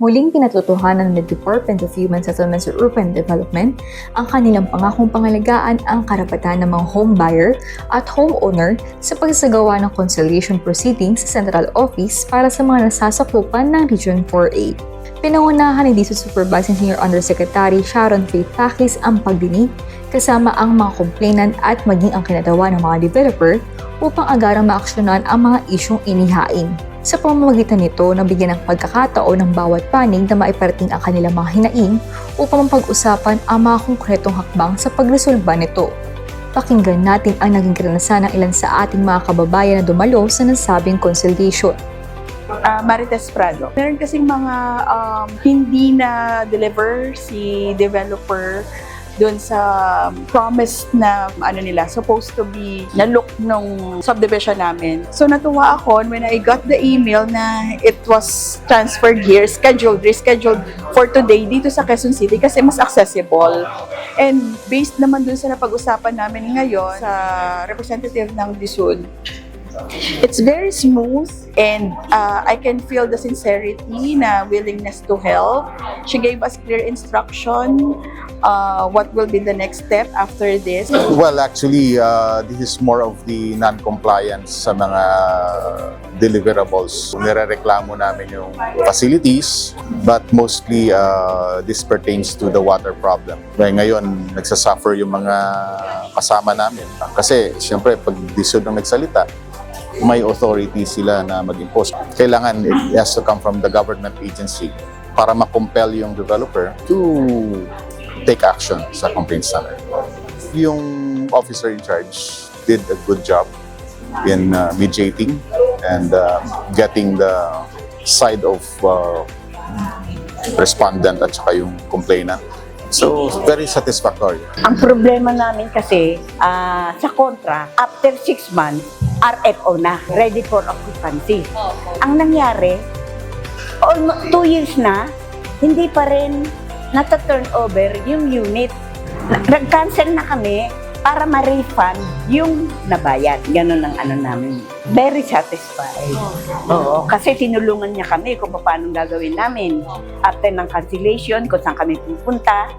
Muling pinatutuhanan ng Department of Human Settlements and Urban Development ang kanilang pangakong pangalagaan ang karapatan ng mga home buyer at homeowner sa pagsasagawa ng conciliation proceedings sa Central Office para sa mga nasasakupan ng Region 4A. Pinangunahan ni DSUD Supervising Senior Undersecretary Sharon Faith Takis ang pagdinig kasama ang mga complainant at maging ang kinatawa ng mga developer upang agarang maaksyonan ang mga isyong inihain. Sa pamamagitan nito, nabigyan ng pagkakataon ng bawat panig na maiparating ang kanilang mga hinaing upang mapag-usapan ang mga konkretong hakbang sa pagresolba nito. Pakinggan natin ang naging karanasan ng ilan sa ating mga kababayan na dumalo sa nasabing conciliation. Marites Prado. Meron kasing mga hindi na-deliver si developer doon sa promise na nila, supposed to be na-look nung subdivision namin. So natuwa ako when I got the email na it was transferred here, rescheduled for today dito sa Quezon City kasi mas accessible. And based naman doon sa napag-usapan namin ngayon sa representative ng DSUD, it's very smooth and I can feel the sincerity na willingness to help. She gave us clear instruction what will be the next step after this. Well, actually, this is more of the non-compliance sa mga deliverables. Nirereklamo namin yung facilities, but mostly this pertains to the water problem. Dahil ngayon, nagsasuffer yung mga kasama namin. Kasi, siyempre, pag DSUD ang nagsalita, may authority sila na mag-impose. Kailangan it has to come from the government agency para ma-compel yung developer to take action sa complaints namin. Yung officer in charge did a good job in mediating and getting the side of respondent at saka yung complainant. So, very satisfactory. Ang problema namin kasi sa kontra, after 6 months, RFO na, ready for occupancy. Ang nangyari, almost 2 years na, hindi pa rin nata-turnover yung unit. Nag-cancel na kami para ma-refund yung nabayad. Ganun ang namin. Very satisfied. Oo, kasi tinulungan niya kami kung paano gagawin namin. After ng cancellation, kung saan kami pupunta,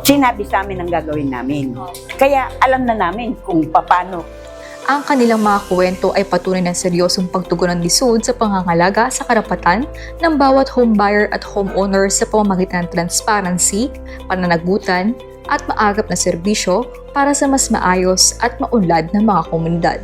sinabi sa amin ang gagawin namin. Kaya alam na namin kung paano. Ang kanilang mga kwento ay patunay ng seryosong pagtugon ng DSUD sa pangangalaga sa karapatan ng bawat home buyer at homeowner sa pamamagitan ng transparency, pananagutan, at maagap na serbisyo para sa mas maayos at maunlad ng mga komunidad.